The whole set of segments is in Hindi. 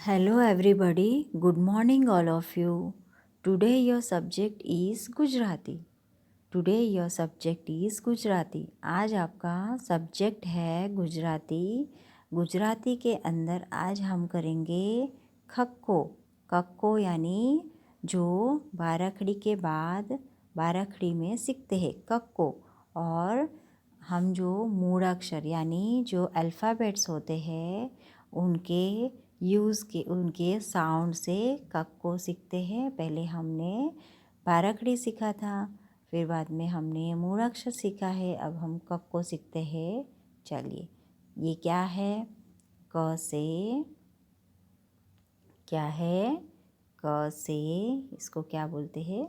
Hello everybody, good morning all of you. Today your subject is Gujarati. Today your subject is Gujarati. आज आपका सब्जेक्ट है गुजराती. गुजराती के अंदर आज हम करेंगे खक्को. कक्को यानी जो बाराखड़ी के बाद बाराखड़ी में सीखते हैं कक्को. और हम जो मूढ़ाक्षर यानी जो अल्फ़ाबेट्स होते हैं उनके उनके साउंड से कक्को सीखते हैं. पहले हमने बाराखड़ी सीखा था, फिर बाद में हमने मूढ़ाक्षर सीखा है. अब हम कक्को सीखते हैं. चलिए, ये क्या है? क से क्या है? क से इसको क्या बोलते हैं?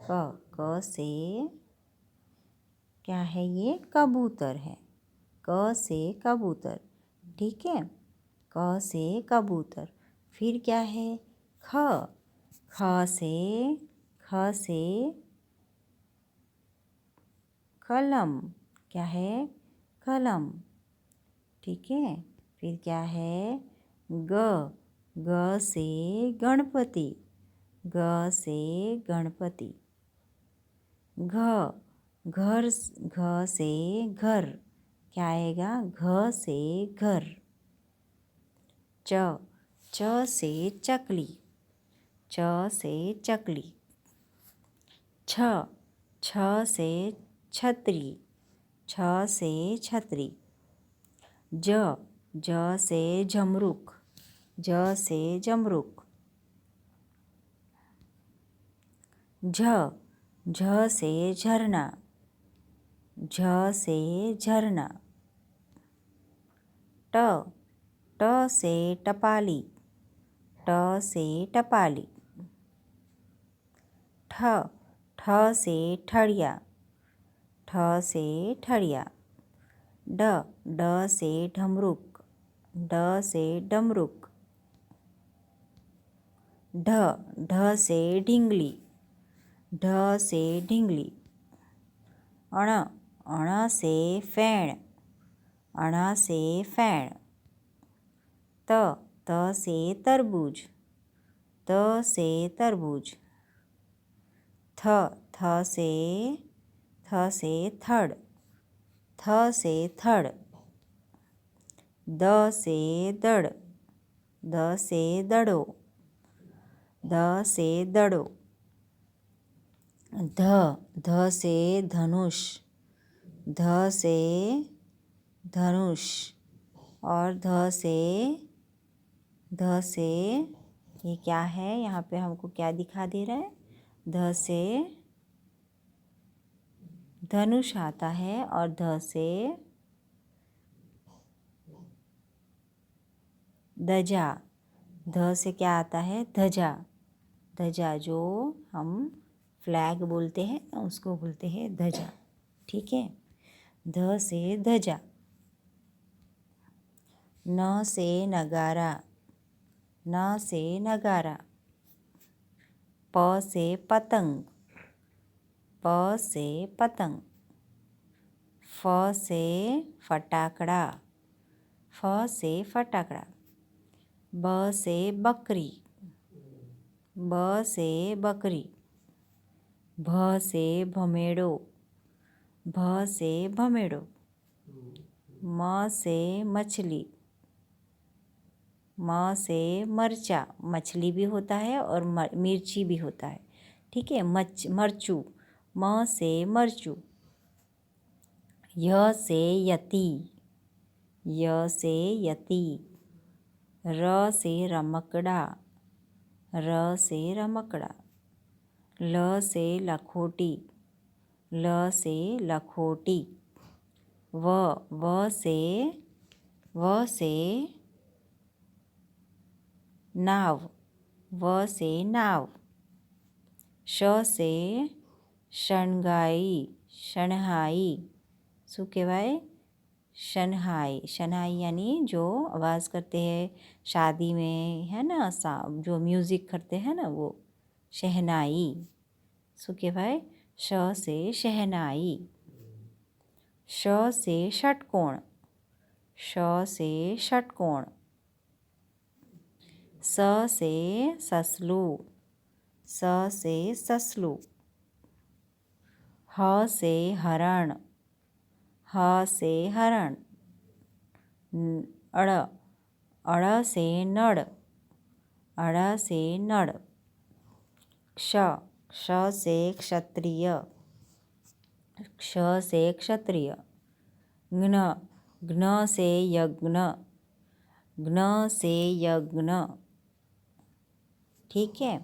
क से क्या है? ये कबूतर है. क से कबूतर. ठीक है, क से कबूतर. फिर क्या है? ख. ख से कलम. क्या है? कलम. ठीक है. फिर क्या है? ग. ग से गणपति. ग से गणपति. घ. घ से घर. क्या आएगा? घ से घर. च. च से चकली. च से चकली. छ. छ से छतरी. छ से छतरी. ज. ज से झमरुक. ज से झमरुक. झ. झ से झरना. झ से झरना. ट. ट से टपाली. ट से टपाली. ठ. ठ से ठड़िया. ठ से ठड़िया. ड. ड से ढमरुक. ड से डमरुक. ढ. ढ से ढींगली. ढ से ढींगली. अण. अण से फेण. अण से फेण. त. त से तरबूज. त से तरबूज. थ. थ से थड़. थ से थड़. द से दड़. द से दड़ो. ध से दड़ो. ध. ध से धनुष. ध से धनुष. और ध से ये क्या है? यहाँ पे हमको क्या दिखा दे रहा है? ध से धनुष आता है. और ध से ध्वजा. ध से क्या आता है? ध्वजा. ध्वजा जो हम फ्लैग बोलते हैं उसको बोलते हैं ध्वजा. ठीक है. ध से ध्वजा. न से नगारा. न से नगारा. प से पतंग. प से पतंग. फ से फटाकड़ा. फ से फटाकड़ा. ब से बकरी. ब से बकरी. भ से भमेड़ो. भ से भमेड़ो. म से मछली. म से मरचा. मछली भी होता है और मिर्ची भी होता है. ठीक है. मरचू. म से मरचू. य से यति. य से यति. र से रमकड़ा. र से रमकड़ा. ल से लखोटी. ल से लखोटी. व से नाव. व से नाव. श से शणगाई. शणहाई. શું કહેવાય? शनहाई. शनहाई यानी जो आवाज़ करते हैं शादी में, है ना, जो म्यूज़िक करते हैं ना वो शहनाई. શું કહેવાય? श से शहनाई. श से षटकोण. श से षटकोण. स से ससलू, स से ससलू। ह से हरण, ह से हरण। अड़, अड़ से नड़, अड़ से नड़। क्ष, क्ष से क्षत्रिय, क्ष से क्षत्रिय। ज्ञ, ज्ञ से यज्ञ, ज्ञ से यज्ञ। ठीक है,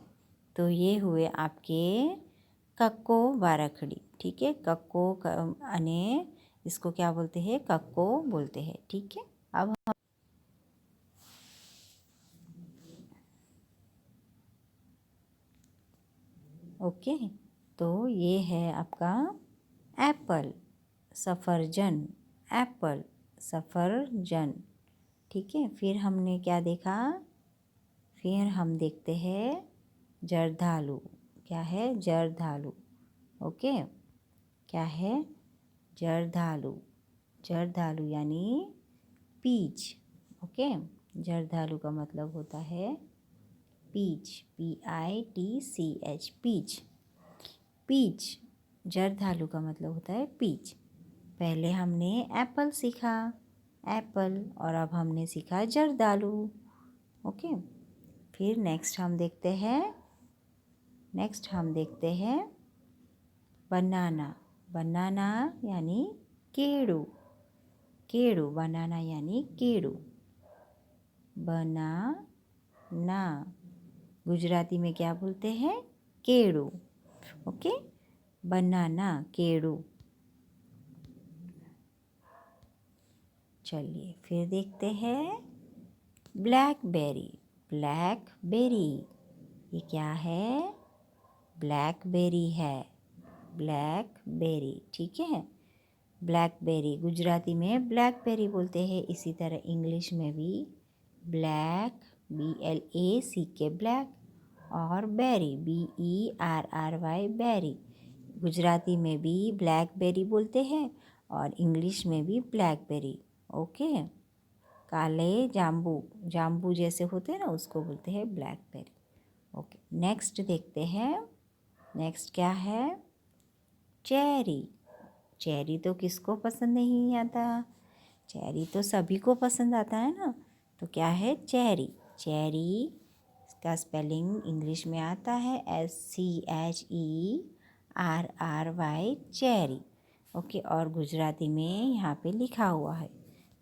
तो ये हुए आपके कक्को बाराखड़ी। ठीक है, कक्को अने इसको क्या बोलते हैं, कक्को बोलते हैं। ठीक है, अब हम ओके, तो ये है आपका एप्पल, सफरजन, एप्पल, सफरजन। ठीक है, फिर हमने क्या देखा, फिर हम देखते हैं जर्दालू। क्या है, जर्दालू। ओके, क्या है, जर्दालू, जर्दालू यानी पीच। ओके, जर्दालू का मतलब होता है पीच, PITCH, पीच, पीच। जर्दालू का मतलब होता है पीच। पहले हमने एप्पल सीखा, एप्पल, और अब हमने सीखा जर्दालू। ओके, फिर नेक्स्ट हम देखते हैं बनाना, बनाना यानी केड़ू, केड़ू, बनाना यानी केड़ू, बनाना। गुजराती में क्या बोलते हैं, केड़ू। ओके, बनाना, केड़ू। चलिए फिर देखते हैं ब्लैकबेरी, ब्लैकबेरी। ये क्या है, ब्लैकबेरी है, ब्लैकबेरी। ठीक है, ब्लैकबेरी गुजराती में ब्लैकबेरी बोलते हैं। इसी तरह इंग्लिश में भी ब्लैक, BLACK, ब्लैक, और बेरी, BERRY, बेरी। गुजराती में भी ब्लैकबेरी बोलते हैं और इंग्लिश में भी ब्लैकबेरी। ओके, काले जाम्बू, जाम्बू जैसे होते हैं ना, उसको बोलते हैं ब्लैकबेरी। ओके, नेक्स्ट देखते हैं, नेक्स्ट क्या है, चेरी। चेरी तो किसको पसंद नहीं आता, चेरी तो सभी को पसंद आता है ना। तो क्या है, चेरी, चेरी का स्पेलिंग इंग्लिश में आता है CHERRY, चेरी। ओके, और गुजराती में यहाँ पे लिखा हुआ है,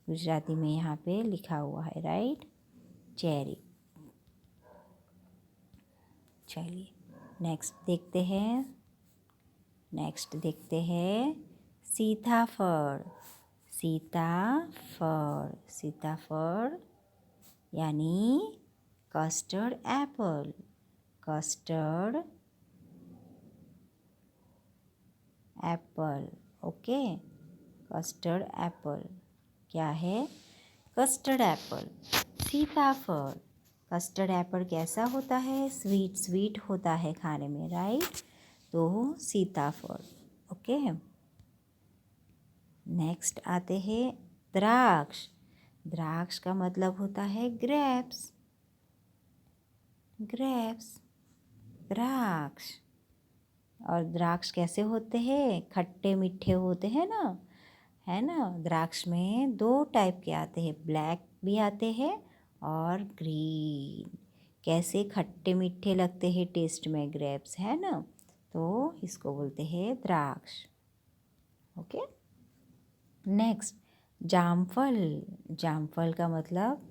गुजराती में यहाँ पे लिखा हुआ है, राइट, चेरी। चलिए नेक्स्ट देखते हैं सीताफल, सीताफल, सीताफल यानी custard Apple, custard Apple. Okay, custard Apple क्या है, कस्टर्ड एप्पल, सीताफल। कस्टर्ड एप्पल कैसा होता है, स्वीट स्वीट होता है खाने में, राइट, तो सीताफल। ओके, नेक्स्ट आते हैं द्राक्ष, द्राक्ष का मतलब होता है ग्रेप्स, ग्रेप्स, द्राक्ष। और द्राक्ष कैसे होते हैं, खट्टे मीठे होते हैं ना, है ना। द्राक्ष में 2 टाइप के आते हैं, ब्लैक भी आते हैं और ग्रीन। कैसे खट्टे मीठे लगते हैं टेस्ट में ग्रेप्स, है ना, तो इसको बोलते हैं द्राक्ष। ओके, नेक्स्ट जामफल, जामफल का मतलब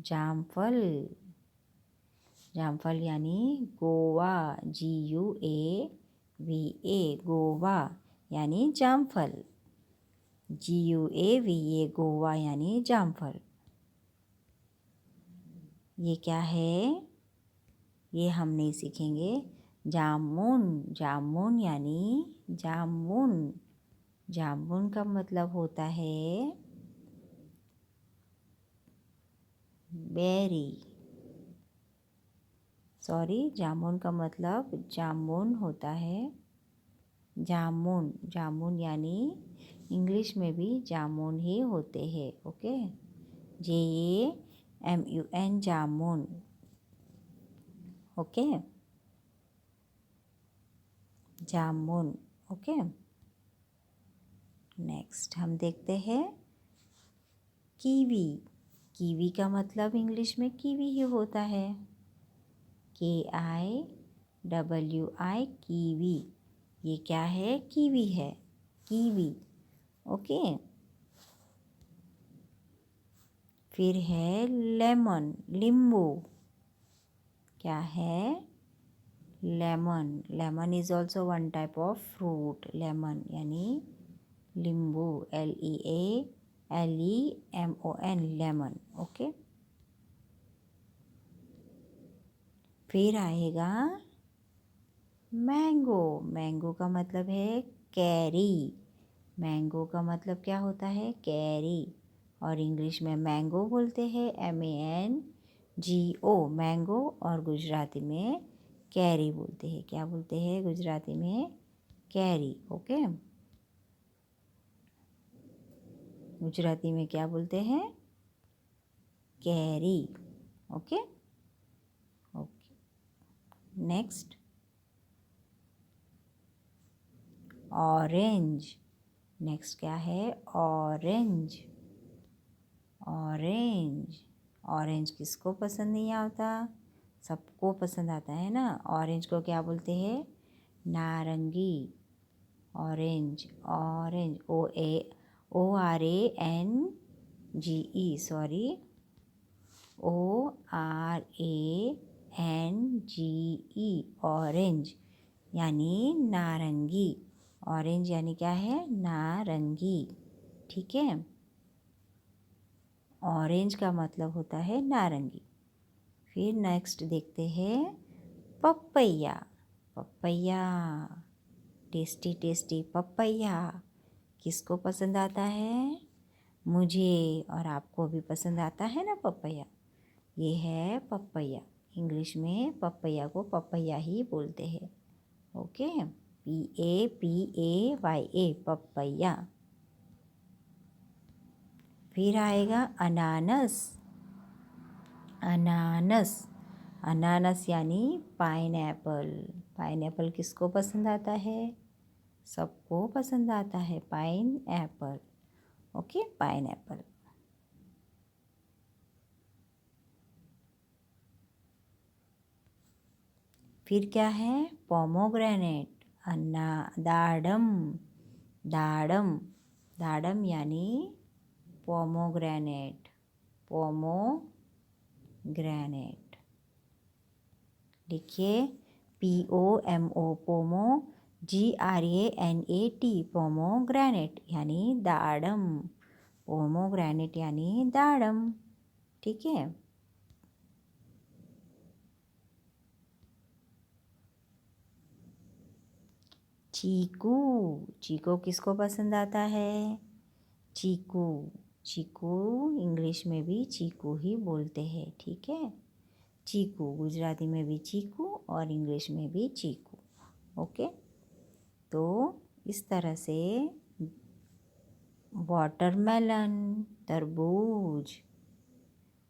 जामफल, जामफल यानी गोवा, GUAVA, गोवा यानी जामफल, GUAVA, गोवा यानी जामफल। ये क्या है, ये हम नहीं सीखेंगे। जामुन, जामुन यानी जामुन, जामुन का मतलब होता है बेरी, सॉरी, जामुन का मतलब जामुन होता है, जामुन, जामुन यानी इंग्लिश में भी जामुन ही होते हैं। ओके, JAMUN, जामुन। ओके, जामुन। ओके, नेक्स्ट हम देखते हैं कीवी। कीवी का मतलब इंग्लिश में कीवी ही होता है, KIWI, कीवी। ये क्या है? कीवी है, कीवी। ओके, फिर है लेमन, नींबू। क्या है? Lemon. Lemon is also one type of fruit. Lemon यानी नींबू, LEALEMON, लेमन। ओके, फिर आएगा मैंगो। मैंगो का मतलब है कैरी। मैंगो का मतलब क्या होता है? कैरी। और इंग्लिश में मैंगो बोलते हैं, MANGO, मैंगो। और गुजराती में कैरी बोलते हैं। क्या बोलते हैं गुजराती में? कैरी। ओके, गुजराती में क्या बोलते हैं? Carry. Okay, okay, next orange. Next क्या है? ऑरेंज। ऑरेंज। ऑरेंज किसको पसंद नहीं आता? सबको पसंद आता है ना। ऑरेंज को क्या बोलते हैं? नारंगी। Orange, orange, ORANGE, sorry, ORANGE, orange यानी नारंगी। ऑरेंज यानी क्या है? नारंगी। ठीक है, ऑरेंज का मतलब होता है नारंगी। फिर नेक्स्ट देखते हैं papaya. Papaya, tasty tasty papaya. किसको पसंद आता है? मुझे और आपको भी पसंद आता है ना पपैया। ये है पपैया। इंग्लिश में पपैया को पपैया ही बोलते हैं। Okay, PAPAYA, papaya. फिर आएगा अनानस। अनानस। अनानस यानी पाइनएप्पल। पाइनएप्पल किसको पसंद आता है? सबको पसंद आता है पाइनएप्पल। Okay, pineapple. फिर क्या है? पोमोग्रेनेट। दाडम। दाडम। दाडम यानी पोमोग्रेनेट। पोमोग्रेनेट लिखिए, POMO, पोमो, GRANAT, पोमोग्रेनेट यानी दाडम। पोमोग्रेनेट यानी दाडम। ठीक है, चीकू। चीकू किसको पसंद आता है? चीकू। चीकू इंग्लिश में भी चीकू ही बोलते हैं। ठीक है, चीकू गुजराती में भी चीकू और इंग्लिश में भी चीकू। ओके, तो इस तरह से वाटरमेलन, तरबूज।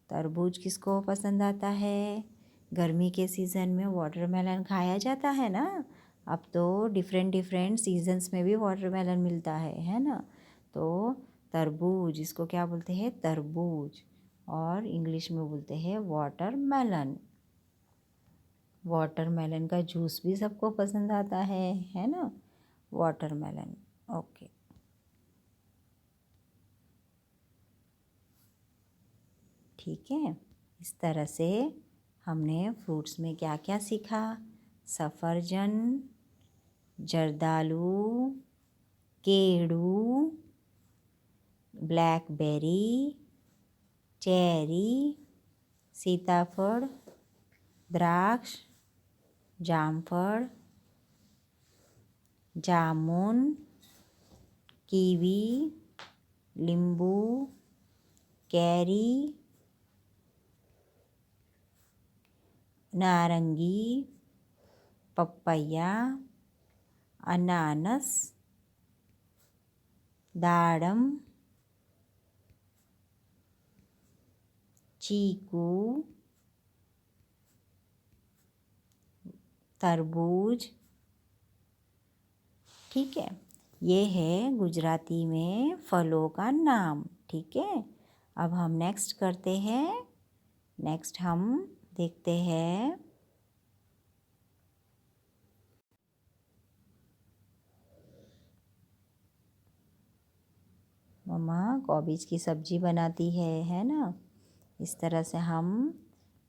तरबूज किसको पसंद आता है? गर्मी के सीज़न में वाटरमेलन खाया जाता है ना। अब तो डिफरेंट डिफरेंट सीजन्स में भी वाटरमेलन मिलता है ना। तो तरबूज, इसको क्या बोलते हैं? तरबूज। और इंग्लिश में बोलते हैं वाटरमेलन। वाटरमेलन का जूस भी सबको पसंद आता है ना, वाटरमेलन। ओके, ठीक है। इस तरह से हमने फ्रूट्स में क्या क्या सीखा? सफरजन, जर्दालू, केड़ू, ब्लैकबेरी, चेरी, सीताफल, द्राक्ष, जामफल, जामुन, कीवी, नींबू, कैरी, नारंगी, पपैया, अनानस, दाडम, चीकू, तरबूज। ठीक है, ये है गुजराती में फलों का नाम। ठीक है, अब हम नेक्स्ट करते हैं। नेक्स्ट हम देखते हैं मम्मा कॉबीज की सब्जी बनाती है ना। इस तरह से हम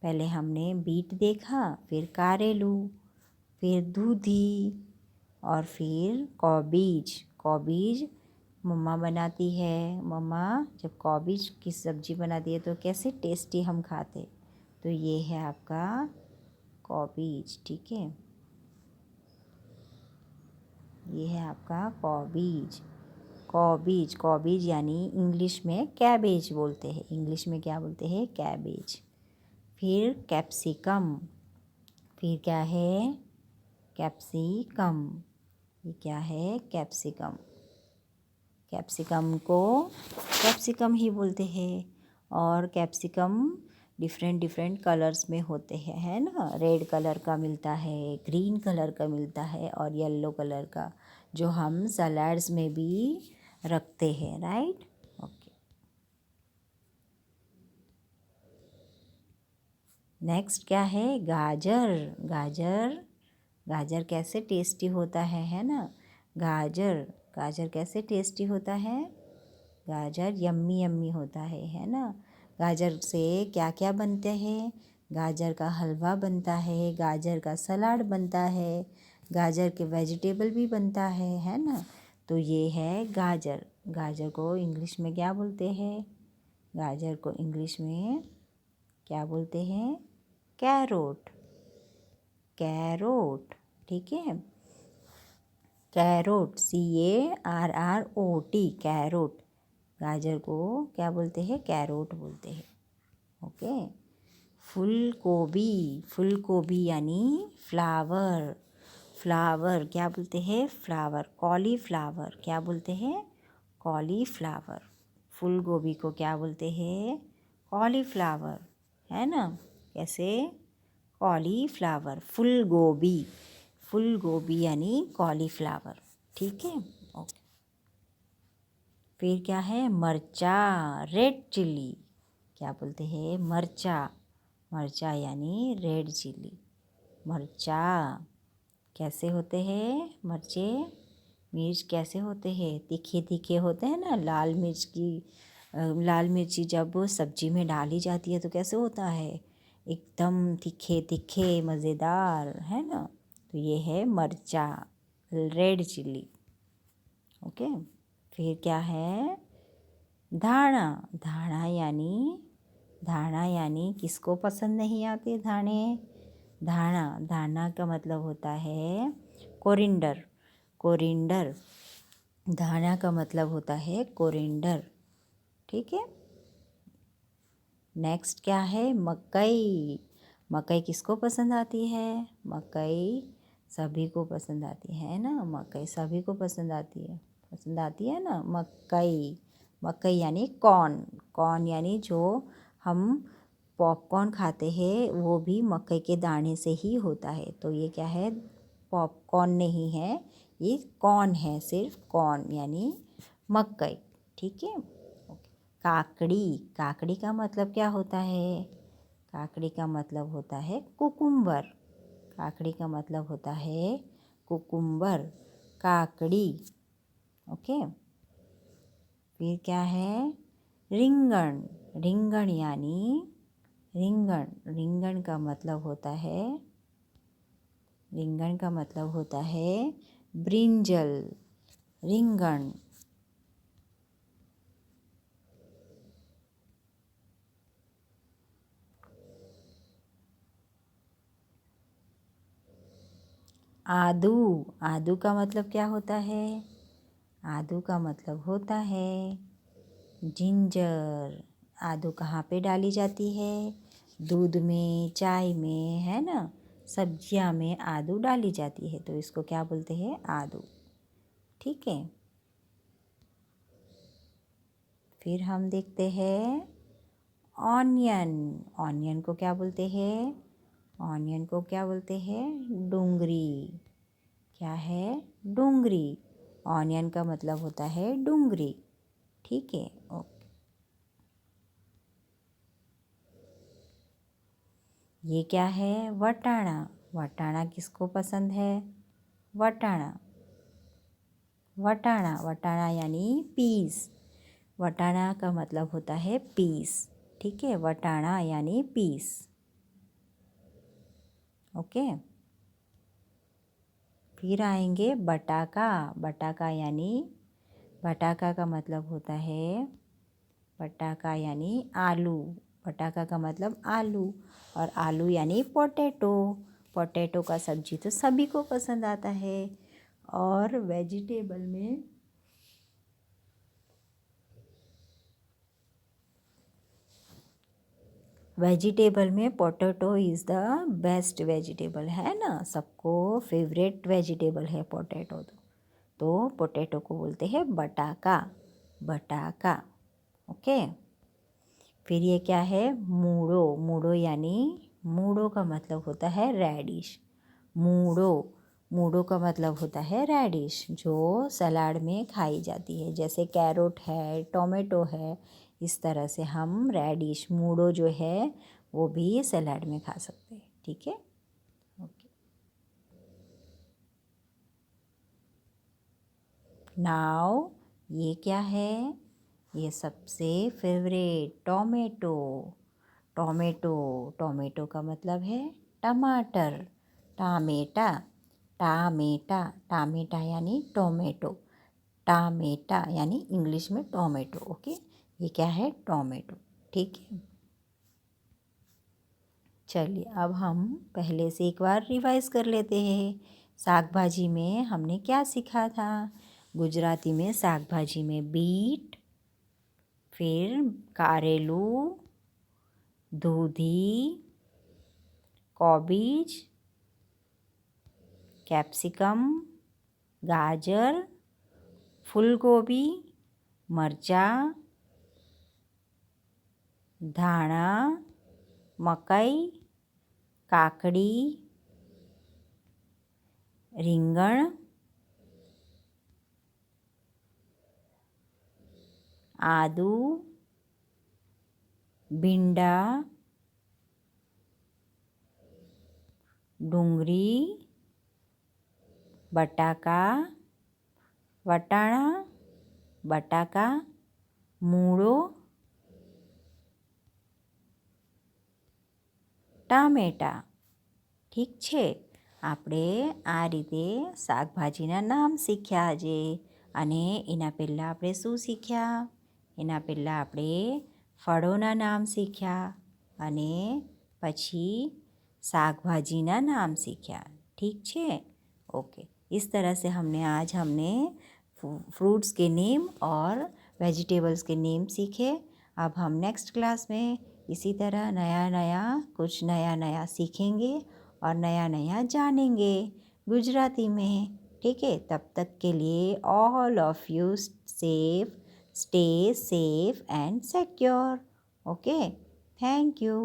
पहले हमने बीट देखा, फिर कारेलू, फिर दूधी और फिर कॉबीज। कॉबीज मम्मा बनाती है। मम्मा जब कॉबीज की सब्जी बनाती है तो कैसे टेस्टी हम खाते। तो ये है आपका कॉबीज। ठीक है, ये है आपका कॉबीज। कॉबीज कॉबीज यानी इंग्लिश में कैबेज बोलते हैं। इंग्लिश में क्या बोलते हैं? कैबेज। फिर कैप्सिकम। फिर क्या है? कैप्सिकम। ये क्या है? कैप्सिकम। कैप्सिकम को कैप्सिकम ही बोलते हैं। और कैप्सिकम डिफरेंट डिफरेंट कलर्स में होते हैं, है ना। रेड कलर का मिलता है, ग्रीन कलर का मिलता है और येलो कलर का, जो हम सलाड्स में भी रखते हैं, राइट। ओके, नेक्स्ट क्या है? गाजर। गाजर गाजर कैसे टेस्टी होता है ना। गाजर गाजर कैसे टेस्टी होता है? गाजर यम्मी यम्मी होता है ना। गाजर से क्या क्या बनते हैं? गाजर का हलवा बनता है, गाजर का सलाद बनता है, गाजर के वेजिटेबल भी बनता है ना। तो ये है गाजर। गाजर को इंग्लिश में क्या बोलते हैं? गाजर को इंग्लिश में क्या बोलते हैं? कैरोट। कैरोट। ठीक है, कैरोट, CARROT, कैरोट। गाजर को क्या बोलते हैं? कैरोट बोलते हैं। ओके, फूल गोभी। फूल गोभी यानी फ्लावर। फ्लावर क्या बोलते हैं? फ्लावर। कॉलीफ्लावर क्या बोलते हैं? कॉलीफ्लावर। फूल गोभी को क्या बोलते हैं? कॉलीफ्लावर, है ना। कैसे? कॉलीफ्लावर। फूल गोभी। फूल गोभी यानी कॉलीफ्लावर। ठीक है, ओके। फिर क्या है? मरचा, रेड चिल्ली। क्या बोलते हैं? मरचा। मरचा यानी रेड चिल्ली। मरचा कैसे होते हैं? मर्चे मिर्च कैसे होते हैं? तीखे तीखे होते हैं ना। लाल मिर्च की लाल मिर्ची जब सब्जी में डाली जाती है तो कैसे होता है? एकदम तीखे तीखे मज़ेदार, है ना। तो ये है मरचा, रेड चिल्ली। ओके, फिर क्या है? धाना। धाना यानी किसको पसंद नहीं आते धाने? धाना धाना का मतलब होता है कोरिंडर। कोरिंडर। धाना का मतलब होता है कोरिंडर। ठीक है, नेक्स्ट क्या है? मकई। मकई किसको पसंद आती है? मकई सभी को पसंद आती है ना। मकई सभी को पसंद आती है ना। मकई। मकई यानी कॉर्न। कॉर्न यानी जो हम पॉपकॉर्न खाते हैं वो भी मकई के दाने से ही होता है। तो ये क्या है? पॉपकॉर्न नहीं है, ये कॉर्न है, सिर्फ कॉर्न यानी मकई। ठीक है, काकड़ी। काकड़ी का मतलब क्या होता है? काकड़ी का मतलब होता है कुकुम्बर। काकड़ी का मतलब होता है कुकुम्बर, काकड़ी। ओके, फिर क्या है? रिंगण। रिंगण यानी रिंगण। रिंगण का मतलब होता है ब्रिंजल। रिंगण। आदू। आदू का मतलब क्या होता है? आदू का मतलब होता है जिंजर। आदू कहाँ पे डाली जाती है? दूध में, चाय में, है ना। सब्जियां में आदू डाली जाती है, तो इसको क्या बोलते हैं? आदू। ठीक है, फिर हम देखते हैं ऑनियन। ऑनियन को क्या बोलते हैं? ऑनियन को क्या बोलते हैं? डूंगरी। क्या है? डूंगरी। ऑनियन का मतलब होता है डूंगरी। ठीक है, ओके। ये क्या है? वटाणा। वटाणा किसको पसंद है? वटाणा। वटाणा, वटाणा यानी पीस। वटाणा का मतलब होता है पीस। ठीक है, वटाणा यानी पीस। ओके। फिर आएंगे बटाका। बटाका यानी, बटाका का मतलब होता है, बटाका यानी आलू। बटाका का मतलब आलू, और आलू यानी पोटैटो। पोटैटो का सब्जी तो सभी को पसंद आता है। और वेजिटेबल में potato is the best vegetable, है ना? सबको फेवरेट वेजिटेबल है पोटैटो। तो पोटैटो को बोलते हैं बटाका। बटाका। ओके। फिर ये क्या है? मूड़ो। मूड़ो यानी, मूड़ो का मतलब होता है रेडिश। मूड़ो, मूड़ो का मतलब होता है रेडिश, जो सलाद में खाई जाती है, जैसे कैरोट है, टोमेटो है। इस तरह से हम रेडिश, मूड़ो जो है वो भी सलाद में खा सकते हैं। ठीक है, ओके। नाउ ये क्या है? ये सबसे फेवरेट टोमेटो। टोमेटो, टोमेटो का मतलब है टमाटर। टामेटा, टामेटा, टामेटा यानी टोमेटो। टामेटा यानी इंग्लिश में टोमेटो। ओके, ये क्या है? टोमेटो। ठीक है, चलिए अब हम पहले से एक बार रिवाइज कर लेते हैं। साग भाजी में हमने क्या सीखा था? गुजराती में साग भाजी में बीट, फिर कारेलू, दूधी, कॉबीज, कैप्सिकम, गाजर, फूलगोभी, मरचा, धाना, मकई, काकड़ी, રીંગણ, આદુ, ભીંડા, ડુંગળી, બટાકા, વટાણા, બટાકા, મૂળો, ટામેટા. ઠીક છે, આપણે આ રીતે શાકભાજીના નામ શીખ્યા આજે. અને એના પહેલાં આપણે શું શીખ્યા? એના પહેલાં આપણે ફળોના નામ શીખ્યા, અને પછી શાકભાજીના नाम सीखा। ठीक है, ओके। इस तरह से हमने फ्रूट्स के नेम और वेजिटेबल्स के नेम सीखे। अब हम नेक्स्ट क्लास में इसी तरह कुछ नया नया सीखेंगे और नया नया जानेंगे गुजराती में। ठीक है, तब तक के लिए all of you stay safe and secure. Okay, thank you.